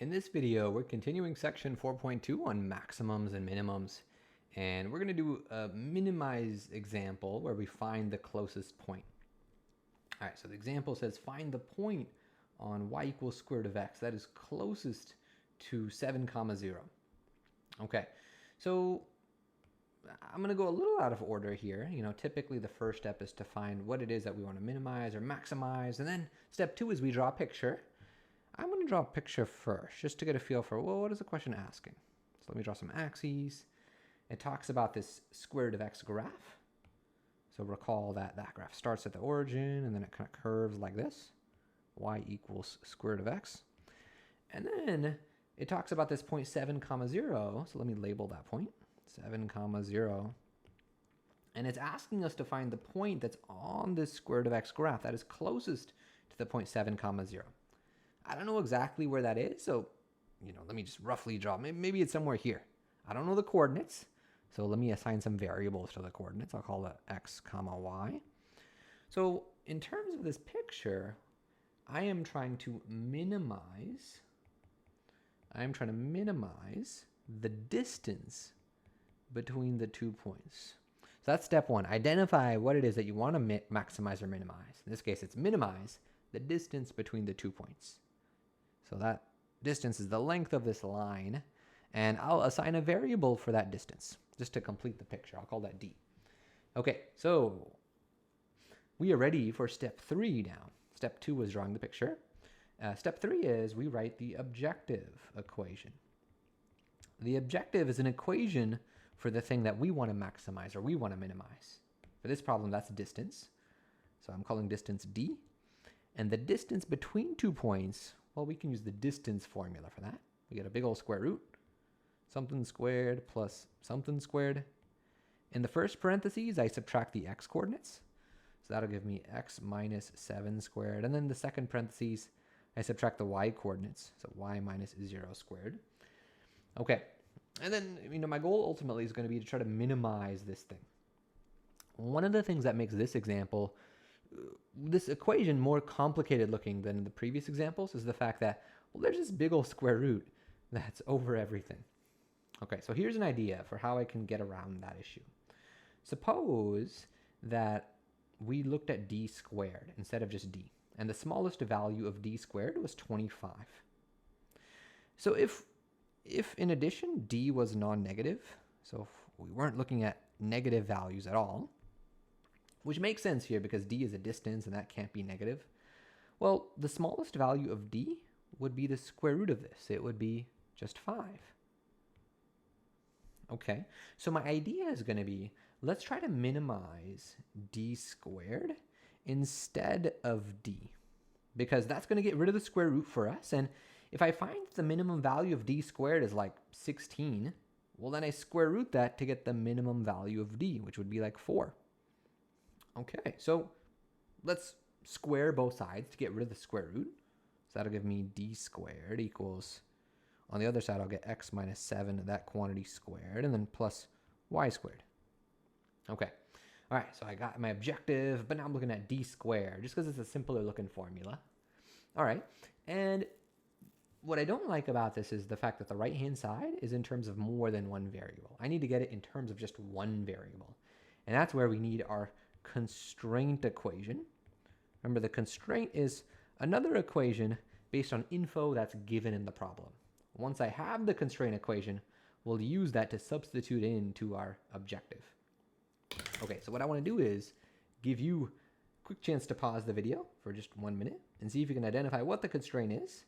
In this video, we're continuing section 4.2 on maximums and minimums, and we're going to do a minimize example where we find the closest point. All right, so the example says find the point on y equals square root of x that is closest to 7, 0. Okay, so I'm going to go a little out of order here. You know, typically the first step is to find what it is that we want to minimize or maximize, and then step 2 is we draw a picture. I'm going to draw a picture first, just to get a feel for, well, what is the question asking? So let me draw some axes. It talks about this square root of x graph. So recall that that graph starts at the origin, and then it kind of curves like this. Y equals square root of x. And then it talks about this point 7, 0. So let me label that point, 7, 0. And it's asking us to find the point that's on this square root of x graph that is closest to the point 7, 0. I don't know exactly where that is, so, let me just roughly draw. Maybe it's somewhere here. I don't know the coordinates, so let me assign some variables to the coordinates. I'll call it x, y. So in terms of this picture, I am trying to minimize the distance between the 2 points. So that's step 1. Identify what it is that you want to maximize or minimize. In this case, it's minimize the distance between the 2 points. So that distance is the length of this line, and I'll assign a variable for that distance just to complete the picture. I'll call that d. Okay, so we are ready for step 3 now. Step 2 was drawing the picture. Step 3 is we write the objective equation. The objective is an equation for the thing that we want to maximize or we want to minimize. For this problem, that's distance. So I'm calling distance d. And the distance between 2 points, well, we can use the distance formula for that. We get a big old square root, something squared plus something squared. In the first parentheses, I subtract the x coordinates. So that'll give me x minus 7 squared. And then the second parentheses, I subtract the y coordinates. So y minus 0 squared. Okay. And then, my goal ultimately is going to be to try to minimize this thing. One of the things that makes this example, this equation, more complicated looking than the previous examples is the fact that, well, there's this big old square root that's over everything. Okay, so here's an idea for how I can get around that issue. Suppose that we looked at d squared instead of just d, and the smallest value of d squared was 25. So if in addition d was non-negative, so if we weren't looking at negative values at all, which makes sense here because d is a distance and that can't be negative, well, the smallest value of d would be the square root of this. It would be just 5. Okay, so my idea is going to be, let's try to minimize d squared instead of d, because that's going to get rid of the square root for us. And if I find the minimum value of d squared is like 16, well, then I square root that to get the minimum value of d, which would be like 4. Okay, so let's square both sides to get rid of the square root. So that'll give me d squared equals, on the other side, I'll get x minus 7, that quantity squared, and then plus y squared. Okay, all right, so I got my objective, but now I'm looking at d squared, just because it's a simpler looking formula. All right, and what I don't like about this is the fact that the right-hand side is in terms of more than one variable. I need to get it in terms of just one variable. And that's where we need our constraint equation. Remember, the constraint is another equation based on info that's given in the problem. Once I have the constraint equation, we'll use that to substitute into our objective. Okay, so what I want to do is give you a quick chance to pause the video for just 1 minute and see if you can identify what the constraint is,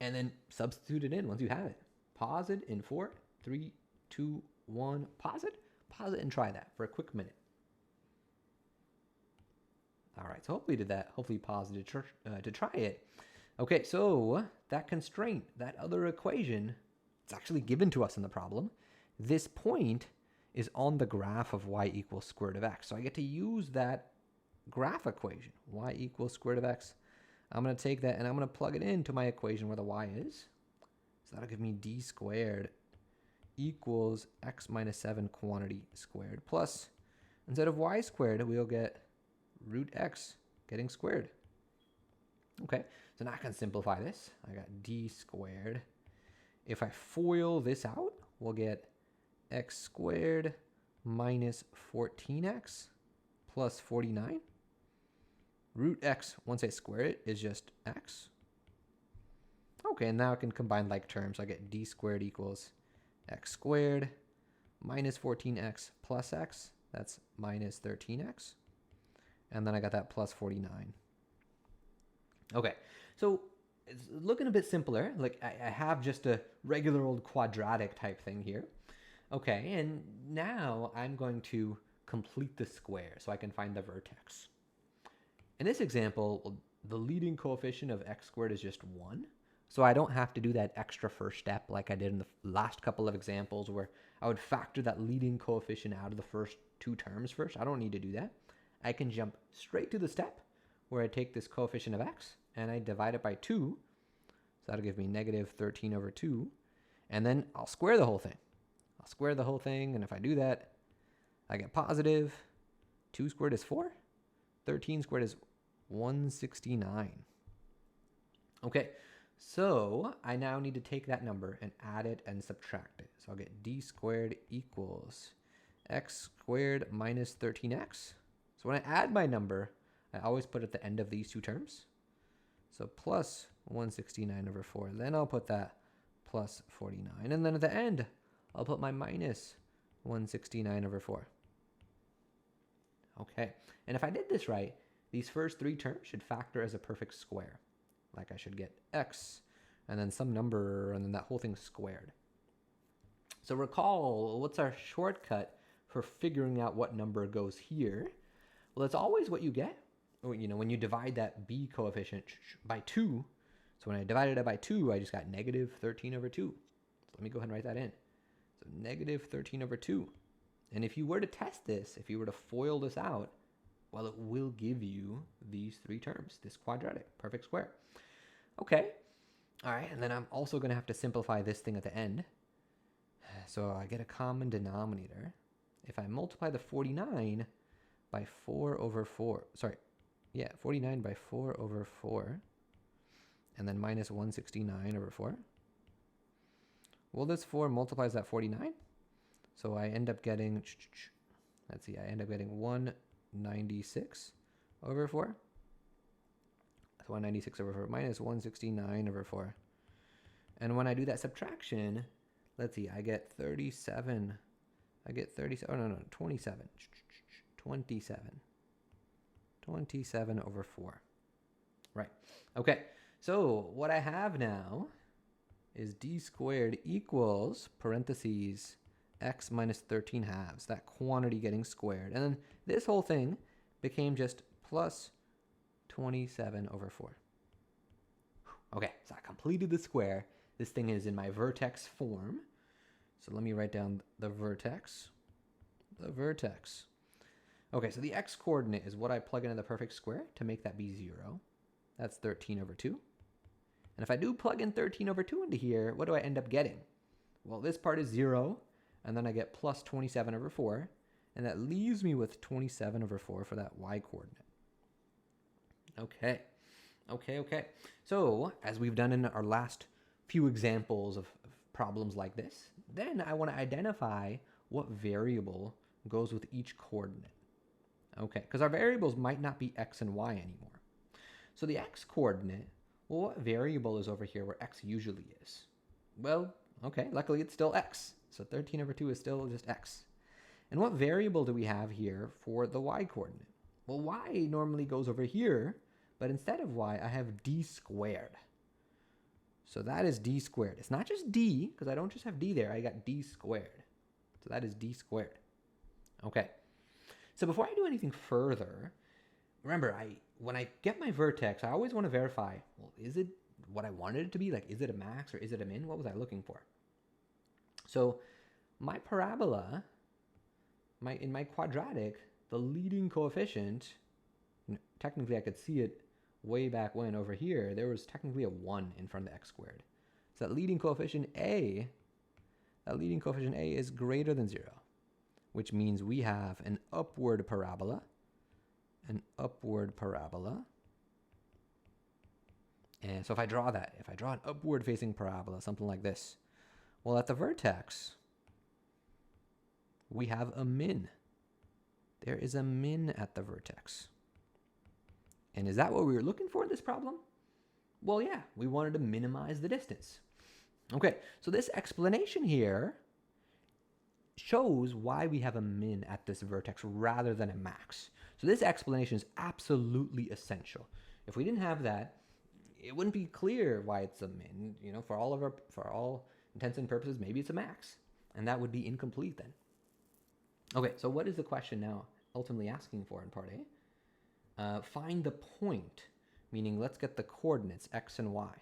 and then substitute it in once you have it. Pause it in 4, 3, 2, 1, pause it and try that for a quick minute. All right, so hopefully you did that. Hopefully you paused it to try it. Okay, so that constraint, that other equation, it's actually given to us in the problem. This point is on the graph of y equals square root of x. So I get to use that graph equation, y equals square root of x. I'm going to take that and I'm going to plug it into my equation where the y is. So that'll give me d squared equals x minus 7 quantity squared plus, instead of y squared, we'll get root x getting squared. Okay, So now I can simplify this. I got d squared. If I FOIL this out, we'll get x squared minus 14x plus 49. Root x, once I square it, is just x. Okay, and now I can combine like terms. So I get d squared equals x squared minus 14x plus x. That's minus 13x. And then I got that plus 49. Okay, so it's looking a bit simpler. Like I have just a regular old quadratic type thing here. Okay, and now I'm going to complete the square so I can find the vertex. In this example, the leading coefficient of x squared is just 1. So I don't have to do that extra first step like I did in the last couple of examples where I would factor that leading coefficient out of the first two terms first. I don't need to do that. I can jump straight to the step where I take this coefficient of x and I divide it by 2. So that'll give me negative 13 over 2. And then I'll square the whole thing. I'll square the whole thing, and if I do that, I get positive. 2 squared is 4. 13 squared is 169. Okay, so I now need to take that number and add it and subtract it. So I'll get d squared equals x squared minus 13x. So when I add my number, I always put at the end of these two terms. So plus 169 over 4. Then I'll put that plus 49. And then at the end, I'll put my minus 169 over 4. Okay, and if I did this right, these first three terms should factor as a perfect square. Like I should get x, and then some number, and then that whole thing squared. So recall, what's our shortcut for figuring out what number goes here? Well, it's always what you get. You know, when you divide that b coefficient by 2. So when I divided it by 2, I just got negative 13 over 2. So let me go ahead and write that in. So negative 13 over 2. And if you were to test this, if you were to FOIL this out, well, it will give you these three terms, this quadratic, perfect square. Okay. All right, and then I'm also going to have to simplify this thing at the end. So I get a common denominator. If I multiply the 49 by 4 over 4, 49 by 4 over 4, and then minus 169 over 4. Well, this 4 multiplies that 49. So I end up getting, let's see, I end up getting 196 over 4. So 196 over 4 minus 169 over 4. And when I do that subtraction, let's see, I get 37. I get 37. Oh, no, 27. 27 over 4. Right. Okay. So what I have now is d squared equals parentheses x minus 13 halves, that quantity getting squared. And then this whole thing became just plus 27 over 4. Okay, so I completed the square. This thing is in my vertex form. So let me write down the vertex. The vertex. Okay, so the x coordinate is what I plug into the perfect square to make that be 0. That's 13 over 2. And if I do plug in 13 over 2 into here, what do I end up getting? Well, this part is 0, and then I get plus 27 over 4, and that leaves me with 27 over 4 for that y coordinate. Okay. So, as we've done in our last few examples of problems like this, then I want to identify what variable goes with each coordinate. Okay, because our variables might not be x and y anymore. So the x coordinate, well, what variable is over here where x usually is? Well, okay, luckily it's still x. So 13 over 2 is still just x. And what variable do we have here for the y coordinate? Well, y normally goes over here, but instead of y, I have d squared. So that is d squared. It's not just d, because I don't just have d there. I got d squared. So that is d squared. Okay. So before I do anything further, remember, when I get my vertex, I always want to verify, well, is it what I wanted it to be? Like, is it a max or is it a min? What was I looking for? So my parabola, in my quadratic, the leading coefficient, technically I could see it way back when over here, there was technically a 1 in front of the x squared. So that leading coefficient A is greater than 0, which means we have an upward parabola, And so if I draw an upward facing parabola, something like this, well, at the vertex, we have a min. There is a min at the vertex. And is that what we were looking for in this problem? Well, yeah, we wanted to minimize the distance. Okay, so this explanation here shows why we have a min at this vertex rather than a max. So this explanation is absolutely essential. If we didn't have that, it wouldn't be clear why it's a min. You know, for all intents and purposes, maybe it's a max, and that would be incomplete then. Okay, so what is the question now ultimately asking for in part A? Find the point, meaning let's get the coordinates x and y.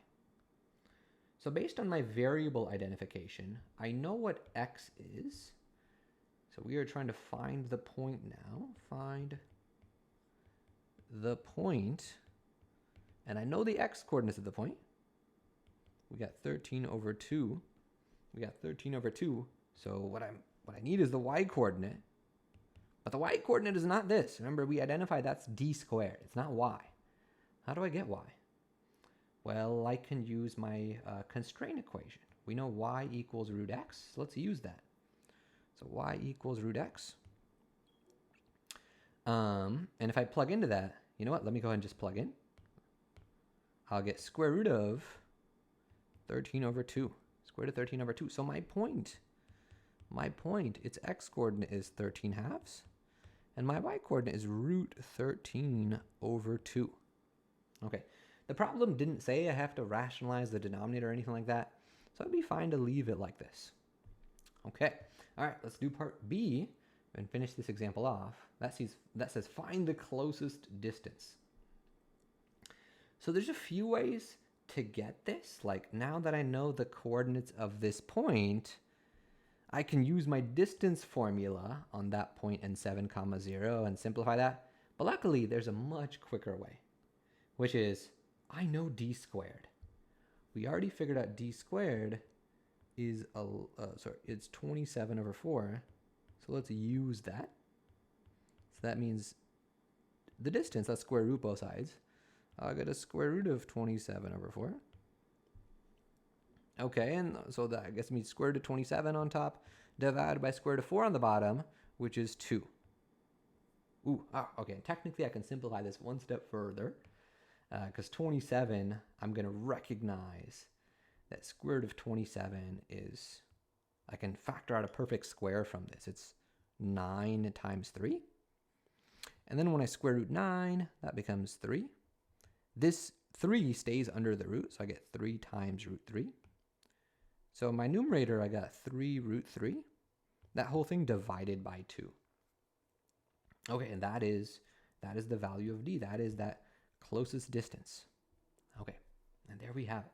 So based on my variable identification, I know what x is. So we are trying to find the point now. Find the point. And I know the x coordinates of the point. We got 13 over 2. We got 13 over 2. So what I need is the y coordinate. But the y coordinate is not this. Remember, we identified that's d squared. It's not y. How do I get y? Well, I can use my constraint equation. We know y equals root x. So let's use that. So y equals root x. And if I plug into that, you know what? Let me go ahead and just plug in. I'll get square root of 13 over 2. Square root of 13 over 2. So my point, its x coordinate is 13 halves. And my y coordinate is root 13 over 2. Okay. The problem didn't say I have to rationalize the denominator or anything like that. So it'd be fine to leave it like this. Okay. All right. Let's do part B and finish this example off. That says find the closest distance. So there's a few ways to get this. Like now that I know the coordinates of this point, I can use my distance formula on that point in 7, 0 and simplify that. But luckily, there's a much quicker way, which is I know d squared. We already figured out d squared is it's 27 over 4. So let's use that. So that means the distance, let's square root both sides. I'll get a square root of 27 over 4. Okay, and so that I guess means square root of 27 on top divided by square root of 4 on the bottom, which is 2. Okay, technically I can simplify this one step further because 27, I'm going to recognize that square root of 27 is, I can factor out a perfect square from this. It's 9 times 3. And then when I square root 9, that becomes 3. This 3 stays under the root, so I get 3 times root 3. So my numerator, I got 3 root 3. That whole thing divided by 2. Okay, and that is the value of d. That is that closest distance. Okay, and there we have it.